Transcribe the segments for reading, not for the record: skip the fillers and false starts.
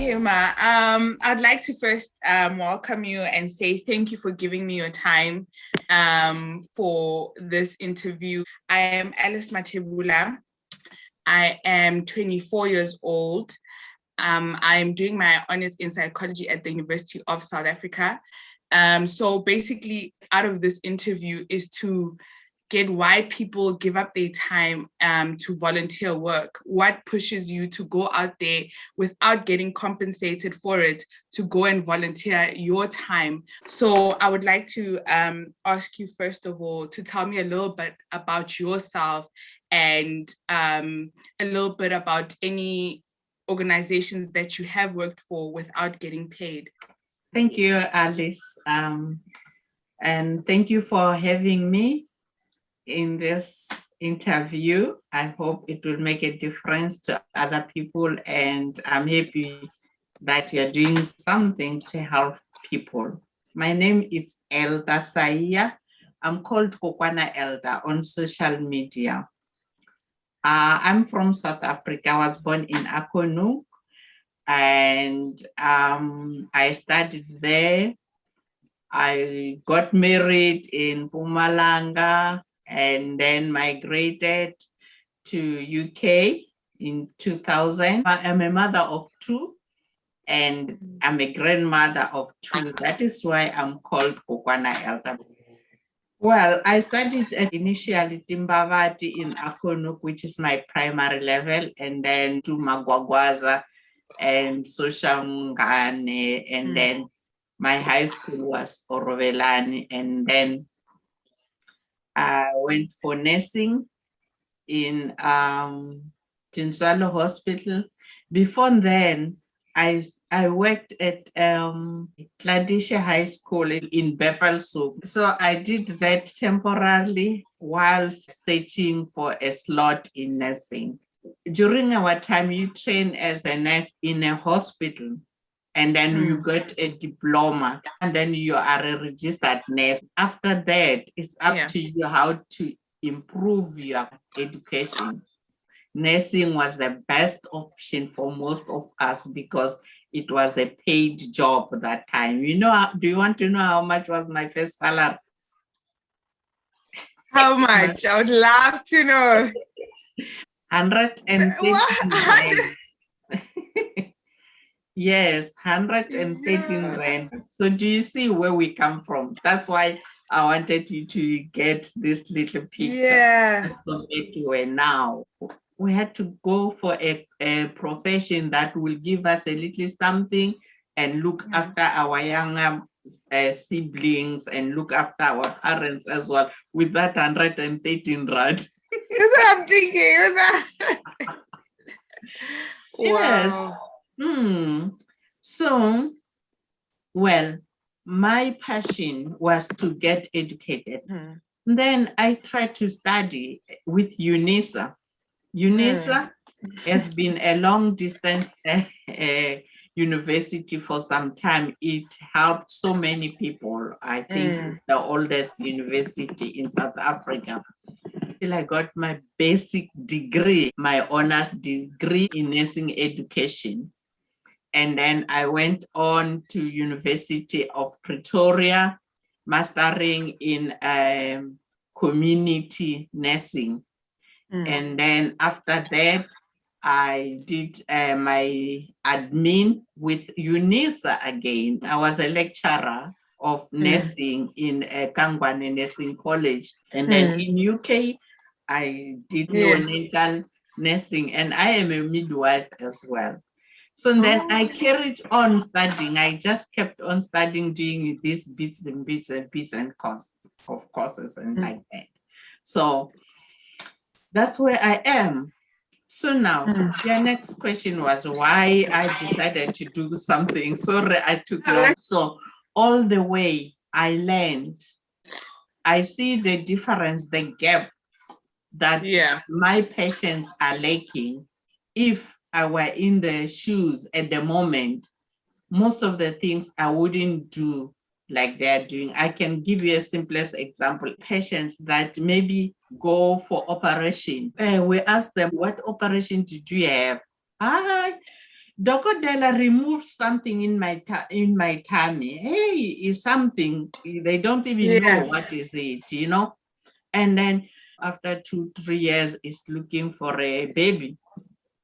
Okay, Ma. I'd like to first welcome you and say thank you for giving me your time for this interview. I am Alice Matebula. I am 24 years old. I'm doing my honors in psychology at the University of South Africa. So basically, out of this interview is to get why people give up their time to volunteer work. What pushes you to go out there without getting compensated for it, to go and volunteer your time? So I would like to ask you, first of all, to tell me a little bit about yourself and a little bit about any organizations that you have worked for without getting paid. Thank you, Alice. And thank you for having me in this interview. I hope it will make a difference to other people, and I'm happy that you're doing something to help people. My name is Elta Saia. I'm called Kokwanaelta on social media. I'm from South Africa. I was born in Akonu, and I studied there. I got married in Mpumalanga and then migrated to UK in 2000. I'm a mother of two and I'm a grandmother of two. That is why I'm called kokwanaelta. Well, I studied initially Timbavati in Akonuk, which is my primary level, and then to Magwagwaza and Soshangane, and then my high school was Orovelani, and then I went for nursing in Tinswalo Hospital. Before then, I worked at Cladisha High School in Bevelsoek. So I did that temporarily while searching for a slot in nursing. During our time, you train as a nurse in a hospital, and then you get a diploma, and then you are a registered nurse. After that, it's up to you how to improve your education. Nursing was the best option for most of us because it was a paid job at that time. You know, do you want to know how much was my first salary? How much? I would love to know. 113 Yes, 113 rand. So do you see where we come from? That's why I wanted you to get this little picture compared to where now. We had to go for a profession that will give us a little something and look after our younger siblings and look after our parents as well with that 113 rand. That's what I'm thinking. Wow. Yes. So, well, my passion was to get educated. Then I tried to study with UNISA. UNISA has been a long distance university for some time. It helped so many people. I think it's the oldest university in South Africa. Till I got my basic degree, my honors degree in nursing education. And then I went on to University of Pretoria, mastering in community nursing. And then after that, I did my admin with UNISA again. I was a lecturer of nursing in Kangwane Nursing College. And then in UK, I did neonatal nursing, and I am a midwife as well. So then I carried on studying. I just kept on studying, doing these bits and courses and like that. So that's where I am. So now, your next question was why I decided to do something. Sorry, I took long. So all the way I learned, I see the difference, the gap that my patients are lacking. If I were in the shoes at the moment, most of the things I wouldn't do like they're doing. I can give you a simplest example. Patients that maybe go for operation. We ask them, what operation did you have? Docodela removed something in my tummy. Hey, is something, they don't even know what is it, you know? And then after 2-3 years is looking for a baby,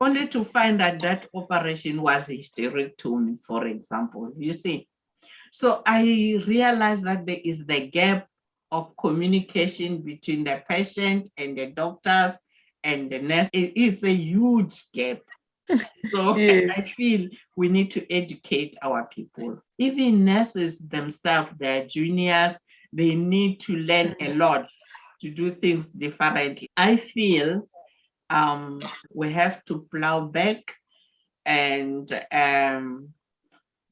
only to find that that operation was hysterectomy, for example, you see. So I realized that there is the gap of communication between the patient and the doctors and the nurse. It is a huge gap. So I feel we need to educate our people. Even nurses themselves, they're juniors, they need to learn a lot to do things differently. I feel we have to plow back, and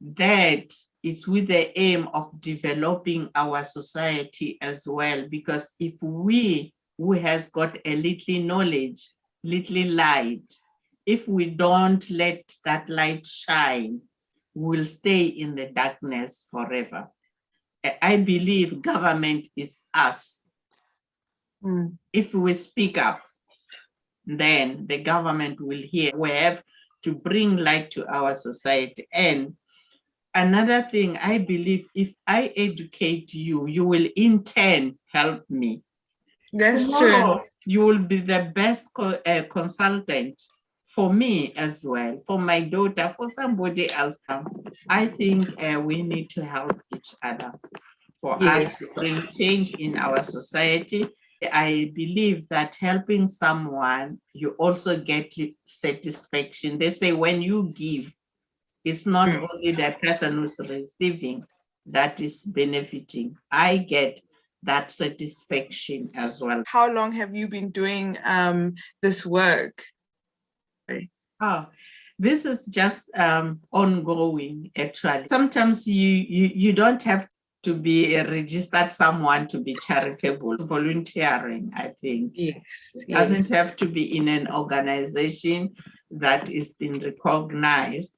that it's with the aim of developing our society as well. Because if we, who has got a little knowledge, little light, if we don't let that light shine, we'll stay in the darkness forever. I believe government is us. If we speak up, then the government will hear. We have to bring light to our society. And another thing, I believe if I educate you, you will in turn help me. That's Tomorrow, true. you will be the best consultant for me as well, for my daughter, for somebody else. I think we need to help each other for us to bring change in our society. I believe that helping someone, you also get satisfaction. They say when you give, it's not only the person who's receiving that is benefiting. I get that satisfaction as well. How long have you been doing this work? Oh, this is just ongoing, actually. Sometimes you don't have to be a registered someone to be charitable. Volunteering, I think. Yes. It doesn't have to be in an organization that is being recognized.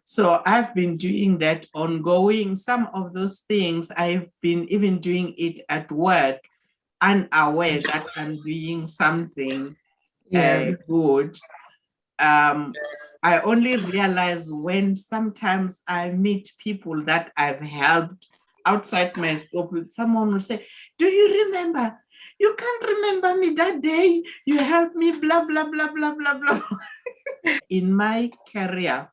So I've been doing that ongoing. Some of those things I've been even doing it at work, unaware that I'm doing something good. I only realize when sometimes I meet people that I've helped outside my scope. Someone will say, "Do you remember? You can't remember me that day. You helped me, blah, blah, blah, blah, blah, blah." In my career,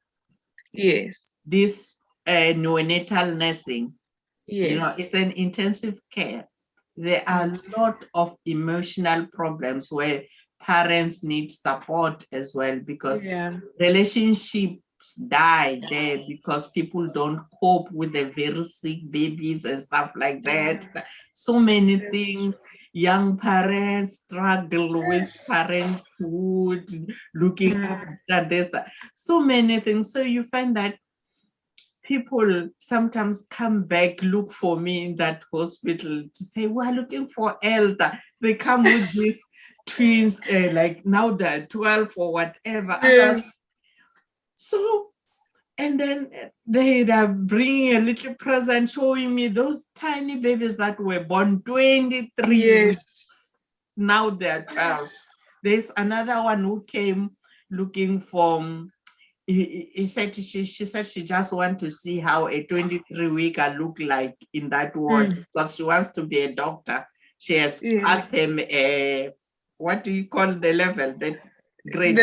this neonatal nursing, you know, it's an intensive care. There are a lot of emotional problems where parents need support as well, because relationships die there because people don't cope with the very sick babies and stuff like that. So many things. Young parents struggle with parenthood, looking after this, so many things. So you find that people sometimes come back, look for me in that hospital to say, "We're looking for Elta." They come with these twins, like now they're 12 or whatever. So, and then they're bringing a little present, showing me those tiny babies that were born 23 weeks. Now they're 12. There's another one who came looking for, he said she said she just wants to see how a 23-weeker look like in that ward, because she wants to be a doctor. She has passed him what do you call the level? The grade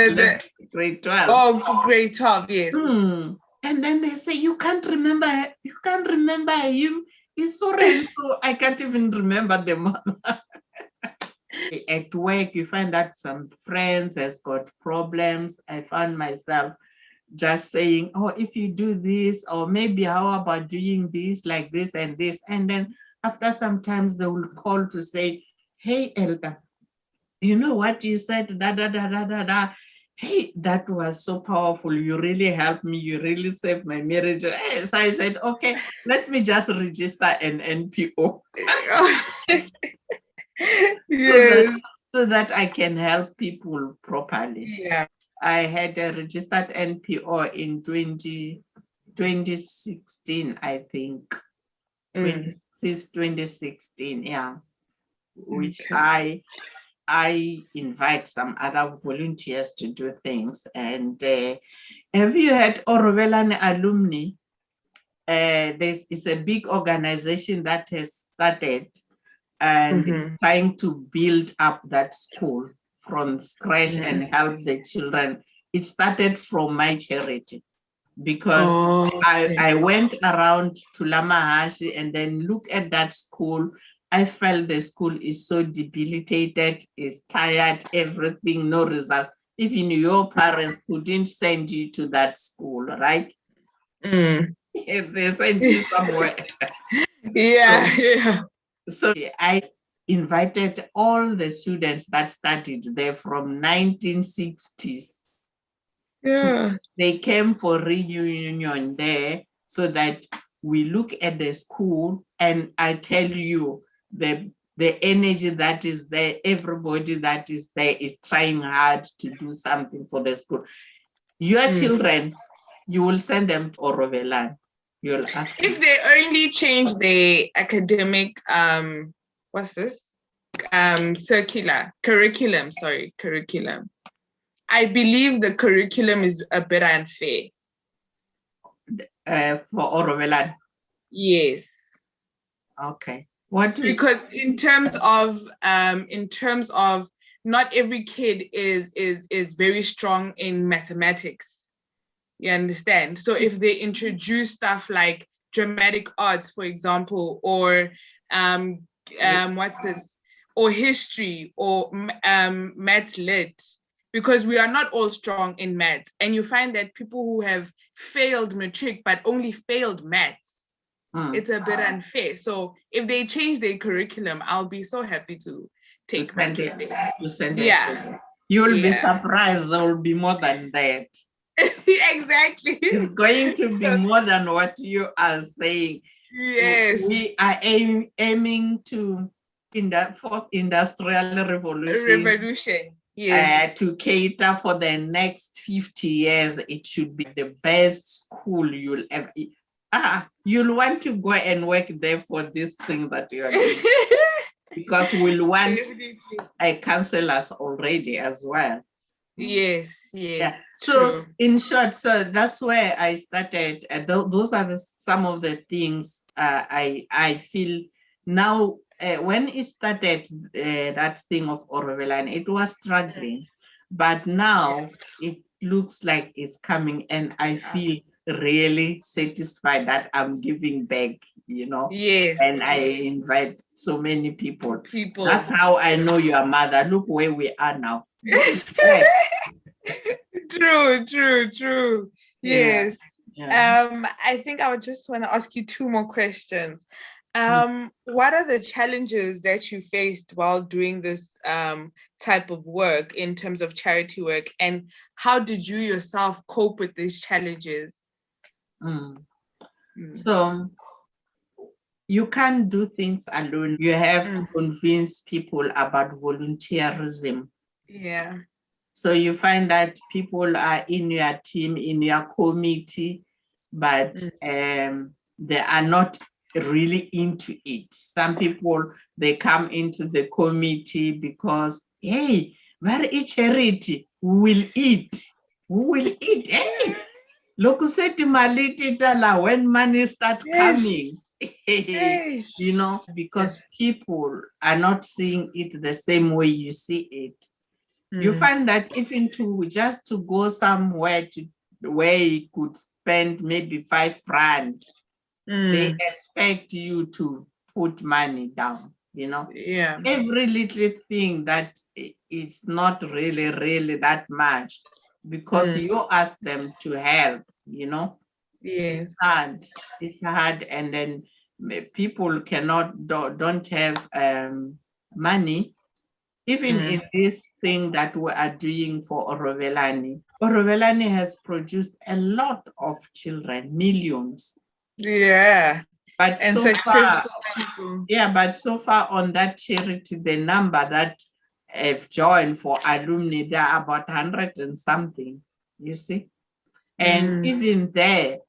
12. Oh, grade 12, yes. And then they say, you can't remember him. He's so rare, so I can't even remember the mother. At work, you find that some friends has got problems. I found myself just saying, "Oh, if you do this, or maybe how about doing this, like this and this." And then after sometimes they will call to say, "Hey, Elta, you know what you said, da, da, da, da, da, da. Hey, that was so powerful. You really helped me. You really saved my marriage." So I said, "Okay, let me just register an NPO." So that I can help people properly. I had a registered NPO in 2016, I think. Since 2016, which I I invite some other volunteers to do things. And have you had Orovelane alumni? It's a big organization that has started and is trying to build up that school from scratch and help the children. It started from my charity because I went around to Lamahashi and then look at that school. I felt the school is so debilitated, is tired, everything, no result. Even your parents couldn't send you to that school, right? If they sent you somewhere. So I invited all the students that studied there from 1960s. They came for reunion there so that we look at the school, and I tell you, the energy that is there, everybody that is there is trying hard to do something for the school. Your children, you will send them to Orovelane. You'll ask if them. They only change the academic curriculum. I believe the curriculum is a bit unfair. For Orovelane? Yes. Okay. Because in terms of not every kid is very strong in mathematics. You understand? So if they introduce stuff like dramatic arts, for example, or or history, or maths lit, because we are not all strong in maths, and you find that people who have failed matric but only failed maths, it's a bit unfair. So if they change their curriculum, I'll be so happy to take my kid there. You'll be surprised there will be more than that. Exactly. It's going to be more than what you are saying. Yes. We are aiming to, in the fourth industrial revolution, yes. To cater for the next 50 years. It should be the best school you'll ever. You'll want to go and work there for this thing that you are doing. Because we'll want counselors already as well. Yes. Yeah. So in short, so that's where I started. Those are some of the things I feel now. When it started, that thing of Orovelane, it was struggling, but now it looks like it's coming, and I feel really satisfied that I'm giving back. Yes. And I invite so many people. That's how I know your mother. Look where we are now. True. Yes. Yeah. I think I would just want to ask you two more questions. What are the challenges that you faced while doing this type of work in terms of charity work, and how did you yourself cope with these challenges? So you can't do things alone. You have to convince people about voluntarism. Yeah. So you find that people are in your team, in your committee, but they are not really into it. Some people, they come into the committee because, hey, where is charity? We will eat. Hey, look, when money starts coming. Yes. Because people are not seeing it the same way you see it. You find that even just to go somewhere where you could spend maybe 5 rand, they expect you to put money down, Yeah. Every little thing that is not really that much, because you ask them to help, Yes. It's hard, and then people don't have money. Even in this thing that we are doing for Orovelane, Orovelane has produced a lot of children, millions. Yeah. But so far, but so far on that charity, the number that have joined for alumni, there are about 100 and something, you see. And even there,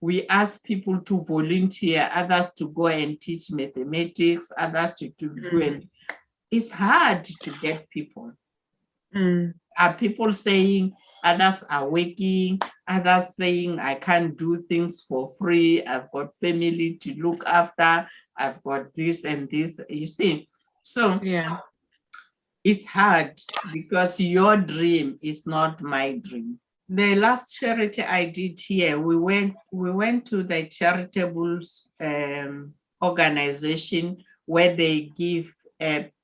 we ask people to volunteer, others to go and teach mathematics, others to go and it's hard to get people. Mm. Are people saying, others are working, others saying, I can't do things for free, I've got family to look after, I've got this and this, you see. So Yeah. it's hard because your dream is not my dream. The last charity I did here, we went to the charitable organization where they give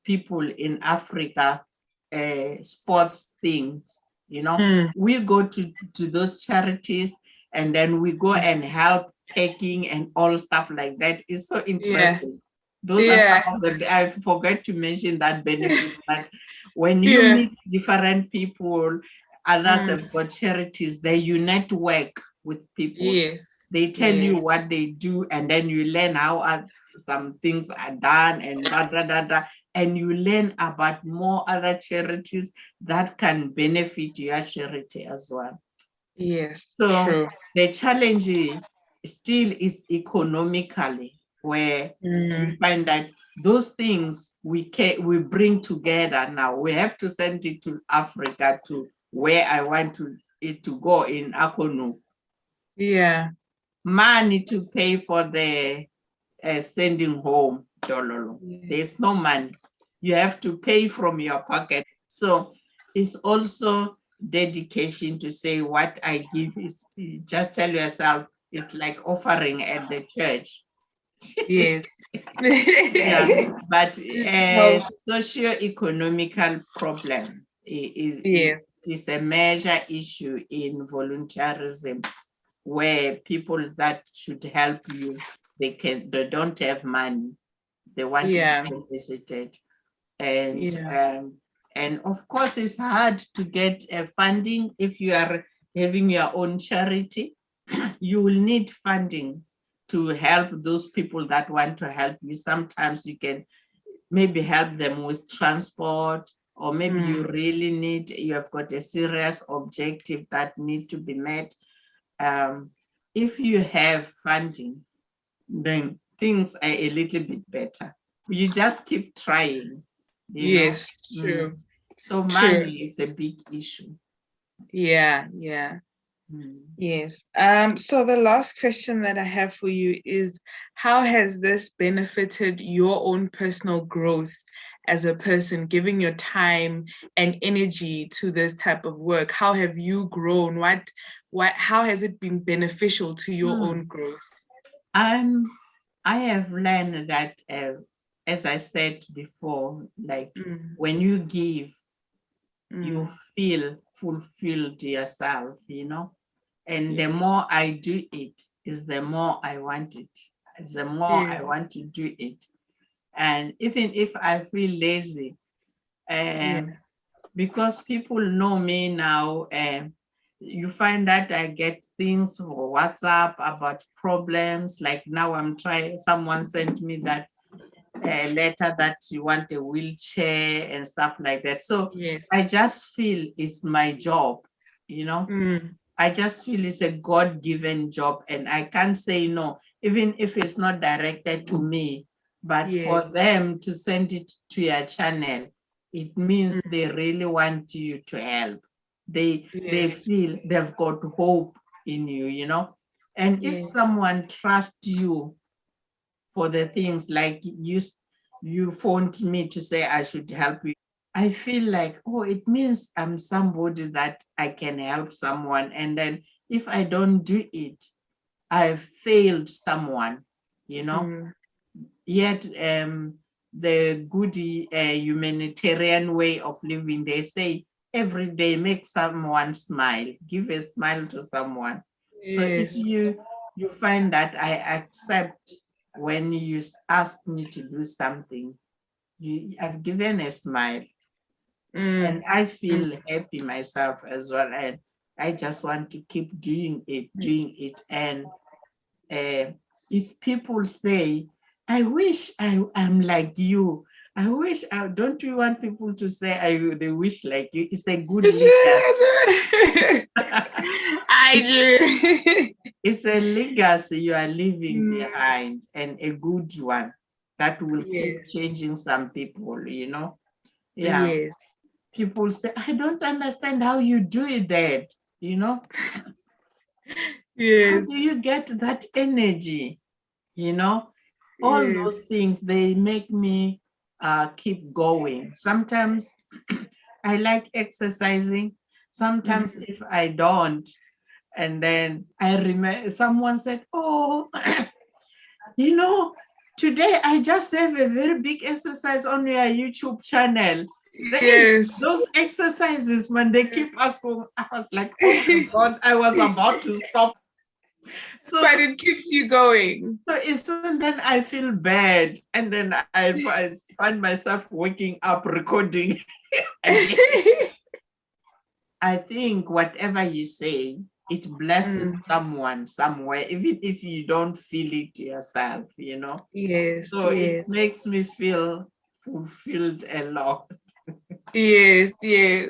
people in Africa sports things. You know, we go to those charities and then we go and help packing and all stuff like that. It's so interesting. Those are some of the, I forgot to mention that benefit, but when you meet different people, others have got charities, they you network with people. Yes. They tell you what they do, and then you learn how some things are done and da da da da. And you learn about more other charities that can benefit your charity as well. Yes. So True. the challenge still is economically, where you find that those things we bring together now. We have to send it to Africa, to where I want it to go in Akonu. Yeah. Money to pay for the sending home. There's no money. You have to pay from your pocket. So it's also dedication to say what I give is, just tell yourself, it's like offering at the church. Yes. Yeah, but socio-economical problem is a major issue in voluntarism, where people that should help you, they don't have money. They want to be visited. And of course, it's hard to get funding. If you are having your own charity, you will need funding to help those people that want to help you. Sometimes you can maybe help them with transport, or maybe you really you have got a serious objective that need to be met. If you have funding, then things are a little bit better. You just keep trying, you know. True. So money is a big issue. Yeah. Yes. So the last question that I have for you is, how has this benefited your own personal growth as a person, giving your time and energy to this type of work? How have you grown? How has it been beneficial to your own growth? I have learned that, as I said before, like when you give, you feel fulfilled yourself, you know. And the more I do it, is the more I want it. The more I want to do it. And even if I feel lazy, because people know me now, you find that I get things for WhatsApp about problems. Like now I'm trying, someone sent me that letter that you want a wheelchair and stuff like that. So I just feel it's my job, you know. I just feel it's a God-given job, and I can't say no, even if it's not directed to me. But for them to send it to your channel, it means they really want you to help. They feel they've got hope in you, you know. And if someone trusts you for the things, like you phoned me to say I should help you, I feel like, oh, it means I'm somebody that I can help someone. And then if I don't do it, I've failed someone, you know. Yet the good humanitarian way of living, they say every day make someone smile, give a smile to someone. So if you find that I accept when you ask me to do something, I've given a smile, and I feel happy myself as well. And I just want to keep doing it. And if people say, I wish I'm like you, I wish, don't you want people to say they wish like you? It's a good legacy. I do. It's a legacy you are leaving behind, and a good one that will keep Yes. changing some people, you know. Yeah. Yes. People say, I don't understand how you do it, Dad, you know. How Yes. do you get that energy? You know, all Yes. those things, they make me keep going. Sometimes I like exercising. Sometimes if I don't, and then I remember someone said, oh, you know, today I just have a very big exercise on your YouTube channel. Yes. Those exercises, when they keep us going, I was like, oh my God, I was about to stop. So, But it keeps you going. so it's when then I feel bad, and then I find myself waking up recording again. I think whatever you say, it blesses someone somewhere, even if you don't feel it yourself, you know. Yes, So yes. it makes me feel fulfilled a lot. Yes, yes.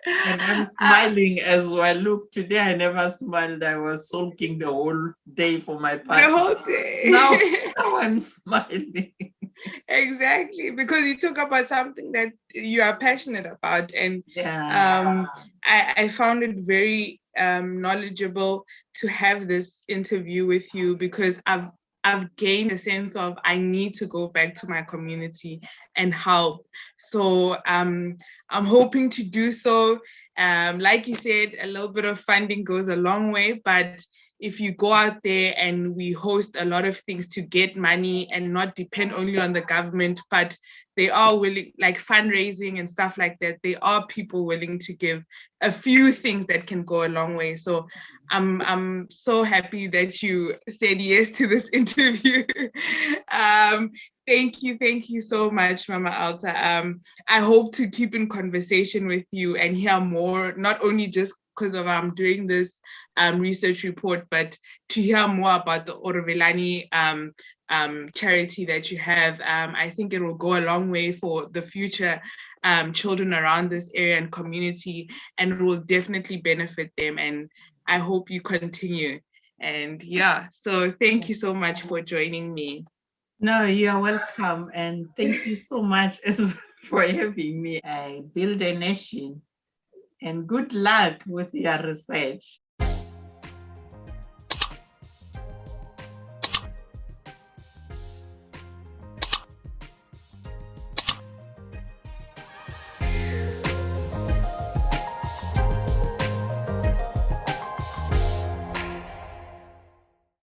And I'm smiling as well. Look, today I never smiled. I was sulking the whole day for my The partner. whole Now, day. now I'm smiling. Exactly, because you talk about something that you are passionate about, and Yeah. I found it very knowledgeable to have this interview with you, because I've gained a sense of I need to go back to my community and help. So I'm hoping to do so. Like you said, a little bit of funding goes a long way, but if you go out there and we host a lot of things to get money and not depend only on the government, but they are willing, like fundraising and stuff like that, there are people willing to give a few things that can go a long way. So I'm so happy that you said yes to this interview. Thank you so much, Mama Alta. I hope to keep in conversation with you and hear more, not only just because of doing this research report, but to hear more about the Orovelani charity that you have. I think it will go a long way for the future children around this area and community, and it will definitely benefit them. And I hope you continue. And yeah, so thank you so much for joining me. No, you're welcome. And thank you so much for having me. I build a nation. And good luck with your research.